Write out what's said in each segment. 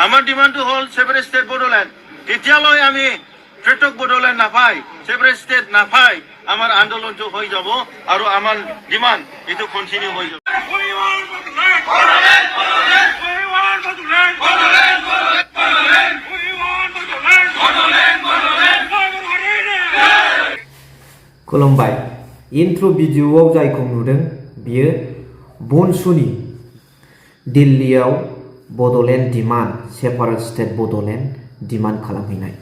আমাৰ ডিমাণ্ডটো হ'ল ছেপাৰেট ষ্টেট বড়োলেণ্ড। তেতিয়ালৈ আমি পৃথক বড়োলেণ্ড নাপাই, ছেপাৰেট ষ্টেট নাপাই, আমাৰ আন্দোলনটো হৈ যাব আৰু আমাৰ ডিমাণ্ড এইটো কণ্টিনিউ হৈ যাব। खुलुमबाय। इन्ट्र भिडिअआव जायखौ नुदों बियो बनसुनि दिल्लीयाव Bodoland demand separate state Bodoland demand खालामहैनाय।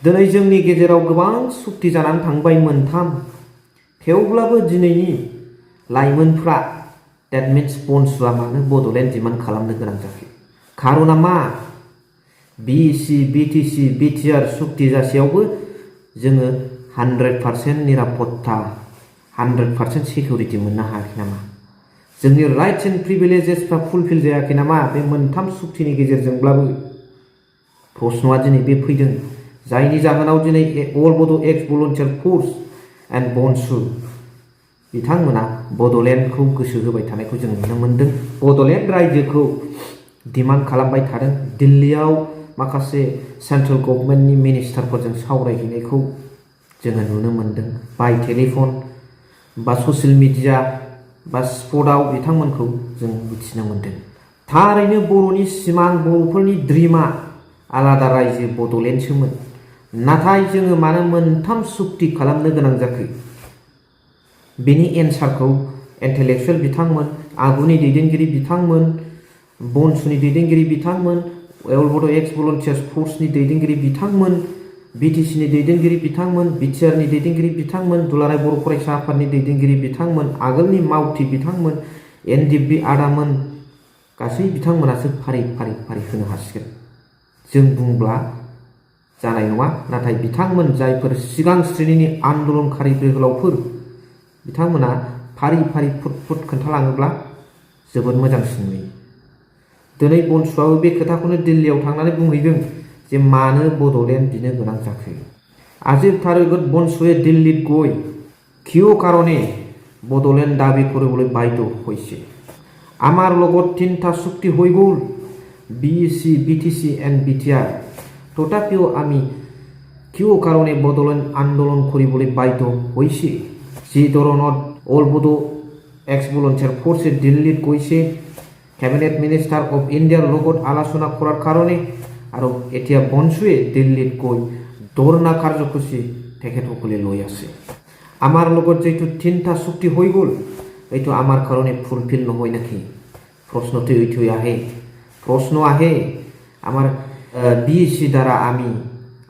दिनै जोंनि गेजेराव गोबां सुक्ति जानानै थांबाय मोनथाम, थेवब्लाबो दिनैनि लाइमोनफ्रा डेट मिन्स बनसुआ मानो बड'लेण्ड डिमान्ड खालामनो गोनां जाखो? खारना मा? बिसि बिटिसि बिटिआर सुक्ति जासेयावबो जोङो 100% निरापत्ता 100% सिकिउरिटि मोननो हायाखै नामा? जोंनि राइट्स एन्ड प्रिभिलेजेसफ्रा फुलफिल जायाखै नामा बे मोनथाम सुक्तिनि गेजेरजोंब्लाबो? प्रश्नआ दिनै बे फैदों, जायनि जाहोनाव दिनै अल बड' एक्स भलन्टियार फर्स एन्ड बनसु बिथांमोना बड'लेण्डखौ गोसो होबाय थानायखौ जों नुनो मोन्दों। बड'लेण्ड रायजोखौ डिमान्ड खालामबाय थादों। दिल्लीयाव माखासे सेन्ट्रेल गभर्नमेन्टनि मिनिस्टारफोरजों सावरायहैनायखौ जोङो नुनो मोन्दों। बाय टेलिफन बा ससियेल मिडिया बा स्पटआव बिथांमोनखौ जों मिथिनो मोन्दों। थारैनो बर'नि सिमां, बर'फोरनि ड्रिमा आलादा रायजो बड'लेण्डसोमोन। नाथाय जोङो मानो मोनथाम सुक्ति खालामनो गोनां जाखो? बेनि एन्सारखौ इन्टेलेक्सुयेल बिथांमोन, आगुनि दैदेनगिरि बिथांमोन, बनसुनि दैदेनगिरि बिथांमोन, अल बड' एक्स भलन्टियार्स फर्सनि दैदेनगिरि बिथांमोन, बिटिसिनि दैदेनगिरि बिथांमोन, बिटिआरनि दैदेनगिरि बिथांमोन, दुलाराय बर' फरायसा आफादनि दैदेनगिरि बिथांमोन, आगोलनि मावथि बिथांमोन, एनडिएफबि आदामोन, गासै बिथांमोनासो फारि फारि फारि होनो हासिगोन। जों बुंब्ला जानाय नङा। नाथाय बिथांमोन जायफोर सिगां श्रेणिनि आन्दोलनकारि जोहोलावफोर बिथांमोना फारि फारि फुट फुट खोन्थालाङोब्ला जोबोद मोजांसिन नुयो। दिनै बनसुआबो बे खोथाखौनो दिल्लीयाव थांनानै बुंहैदों যে मानो बड'लेण्ड बिनो गोनां जाखो। আজিৰ তাৰিখত বনচুৱে দিল্লীত গৈ কিয় কাৰণে বড়োলেণ্ড দাবী কৰিবলৈ বাধ্য হৈছে? আমাৰ লগত 3টা চুক্তি হৈ গ'ল, বিএসি বিটিসি এণ্ড বিটিআৰ, তথাপিও আমি কিয় কাৰণে বড়োলেণ্ড আন্দোলন কৰিবলৈ বাধ্য হৈছে? যি ধৰণত অল বড' এক্স ভলন্টিয়াৰ ফৰ্চে দিল্লীত গৈছে কেবিনেট মিনিষ্টাৰ অফ ইণ্ডিয়াৰ লগত আলোচনা কৰাৰ কাৰণে, আৰু এতিয়া বনচুৱে দিল্লীত গৈ ধৰ্ণা কাৰ্যসূচী তেখেতসকলে লৈ আছে। আমাৰ লগত যিটো 3টা চুক্তি হৈ গ'ল এইটো আমাৰ কাৰণে ফুলফিল নহয় নেকি? প্ৰশ্নটো এইটো আহে। প্ৰশ্ন আহে আমাৰ বিএসি দ্বাৰা আমি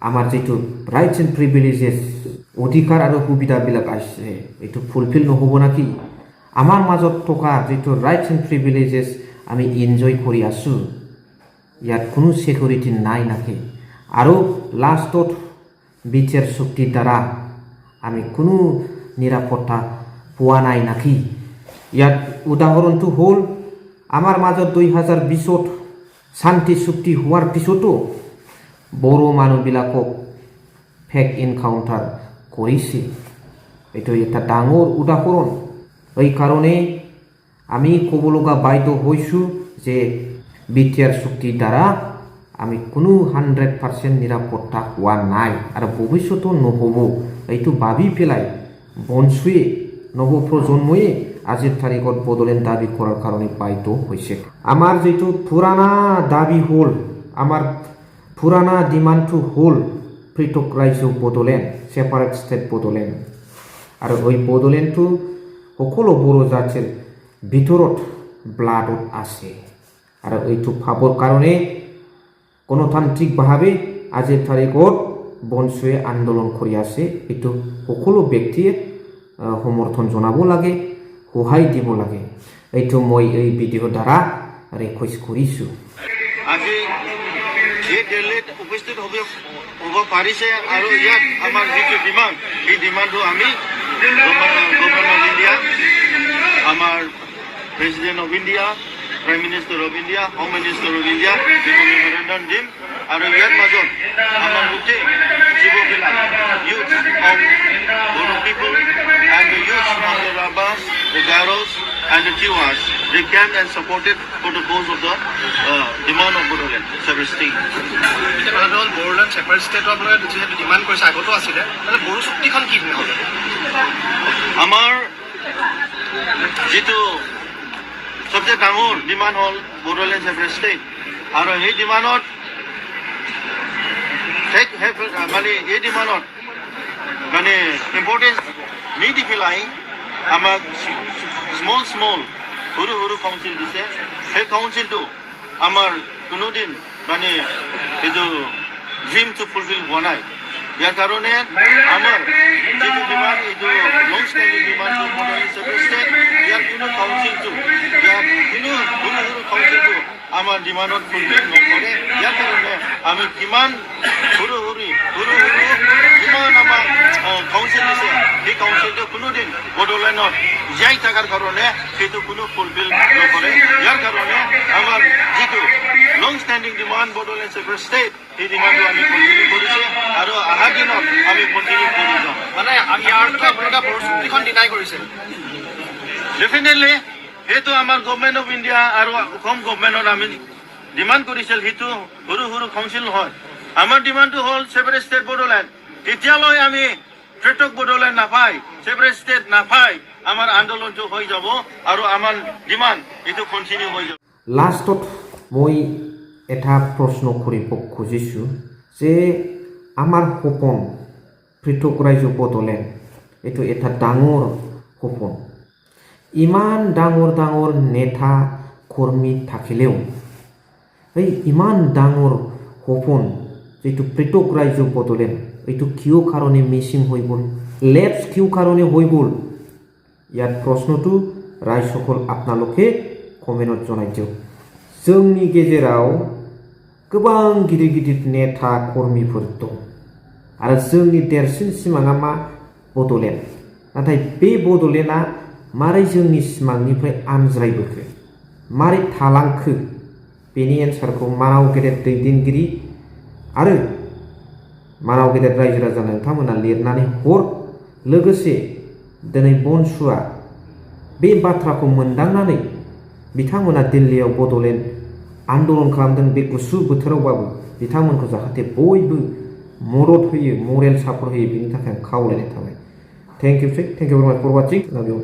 আমাৰ যিটো ৰাইটছ এণ্ড প্ৰিভিলেজেছ অধিকাৰ আৰু সুবিধাবিলাক আছে এইটো ফুলফিল নহ'ব নেকি? আমাৰ মাজত থকা যিটো ৰাইটছ এণ্ড প্ৰিভিলেজেছ আমি এনজয় কৰি আছোঁ ইয়াত কোনো সিকিউৰিটি নাই নাকি? আৰু লাষ্টত বিটিআৰ চুক্তিৰ দ্বাৰা আমি কোনো নিৰাপত্তা পোৱা নাই নাকি? ইয়াত উদাহৰণটো হ'ল আমাৰ মাজত 2020ত শান্তি চুক্তি হোৱাৰ পিছতো বড়ো মানুহবিলাকক ফেক এনকাউণ্টাৰ কৰিছে। এইটো এটা ডাঙৰ উদাহৰণ। এই কাৰণে আমি ক'ব লগা বাধ্য হৈছোঁ যে বিটিআৰ চুক্তিৰ দ্বাৰা আমি কোনো 100% নিৰাপত্তা হোৱা নাই আৰু ভৱিষ্যতো নহ'ব। এইটো ভাবি পেলাই বনচুৱে নৱপ্ৰজন্মই আজিৰ তাৰিখত বড়োলেণ্ড দাবী কৰাৰ কাৰণে বাধ্য হৈছে। আমাৰ যিটো পুৰাণা দাবী হ'ল, আমাৰ পুৰাণা ডিমাণ্ডটো হ'ল পৃথক ৰাজ্য বড়োলেণ্ড, ছেপাৰেট ষ্টেট বড়োলেণ্ড। আৰু এই বড়োলেণ্ডটো সকলো বড়ো জাতিৰ ভিতৰত ব্লাডত আছে। আৰু এইটো ভাবৰ কাৰণে গণতান্ত্ৰিকভাৱে আজিৰ তাৰিখত বনচুৱে আন্দোলন কৰি আছে। এইটো সকলো ব্যক্তিয়ে সমৰ্থন জনাব লাগে, সহায় দিব লাগে। এইটো মই এই ভিডিঅ'ৰ দ্বাৰা ৰিকুৱেষ্ট কৰিছোঁ। আজি এই দিল্লীত উপস্থিত হ'ব পাৰিছে আৰু ইয়াত আমাৰ যিটো ডিমাণ্ড এই ডিমাণ্ডটো আমি গভৰ্ণমেণ্ট অফ ইণ্ডিয়া, আমাৰ president of India, prime minister of India, home minister of India memorandum দিম। আৰু ইয়াৰ মাজত আমাৰ গোটেই জীৱ youth of Bodo people and the youth of the Rabas, the Garos and the Tiwas, they came and supported for the cause of the demand of Bodoland, separate state. Bodoland separate state of the demand for Sagoto Asida, and the Bodo Tikan Kid now. Amar Jitu subject Amur demand hall Bodoland separate state. Aro he demand on take money he demand on money important media pilai amar small huru council dise he council to amar kunudin মানে এটো dream to fulfill bonai ইয়ার কারণে আমার যেটো demand এটো long standing demand to Bodoland separate state ইয়ার কোনো council two ইয়ার কোনো হuru council two আমার ডিমান্ডত ফুলফিল নকৰে ইয়াৰ কাৰণে আমি কিমান হৰু কিমান আমাৰ কাউন্সিল দিছে এই কাউন্সিলটো কোনোদিন Bodolandত যাই থাকাৰ কাৰণে সেইটো কোনো ফুলফিল নকৰে ইয়াৰ কাৰণে আমাৰ যেটো long standing demand Bodoland separate state এই ডিমান্ডটো আমি কন্টিনিউ কৰিছে আৰু আহা দিনত আমি কন্টিনিউ কৰি যাম মানে ইয়াৰটো আপোনালোকে পৰিস্থিতিখন ডিনাই কৰিছে ডেফিনেটলি সেইটো আমাৰ গভৰ্ণমেণ্ট অফ ইণ্ডিয়া আৰু অসম গভৰ্ণমেণ্টত আমি ডিমাণ্ড কৰিছিল সেইটো সৰু কাউন্সিল নহয় আমাৰ ডিমাণ্ডটো হ'ল ছেপাৰেট ষ্টেট Bodoland তেতিয়ালৈ আমি পৃথক Bodoland নাপায় ছেপাৰেট ষ্টেট নাপায় আমাৰ আন্দোলনটো হৈ যাব আৰু আমাৰ ডিমাণ্ড এইটো কন্টিনিউ হৈ যাব লাষ্টত মই এটা প্ৰশ্ন কৰিব খুজিছো যে আমাৰ সপোন পৃথক ৰাজ্য Bodoland এইটো এটা ডাঙৰ সপোন ইমান ডাঙৰ নেতা কৰ্মী থাকিলেও এই ইমান ডাঙৰ সপোন যেটো পৃথক ৰাজ্য Bodoland এইটো কিয় কাৰণে মিছিং হৈ গ'ল লেপছ কিয় কাৰণে হৈ গ'ল ইয়াত প্ৰশ্নটো ৰাইজসকল আপোনালোকে কমেন্টত জনাই দিয়ক जोंनि गेजेराव गोबां गिदिर नेता कर्मीफोर दं आरो जोंनि देरसिन सिमाङा मा Bodoland नाथाय बे Bodolandआ मारै जोंनि सिमांनिफ्राय आनज्रायबोखो मारै थालांखो बेनि एन्सारखौ मानाव गेदेर दैदेनगिरि आरो मानाव गेदेर रायजो राजा नोंथांमोना लिरनानै हर लोगोसे दिनै बनसुआ बे बाथ्राखौ मोनदांनानै बिथांमोना दिल्लीयाव Bodoland आन्दोलन खालामदों बे गुसु बोथोरावबाबो बिथांमोनखौ जाहाथे बयबो मदद होयो मरेल सापर्ट होयो बेनि थाखाय खावलायनाय थाबाय थेंक इउ भेरि माच फर वाचिं लाभ इउ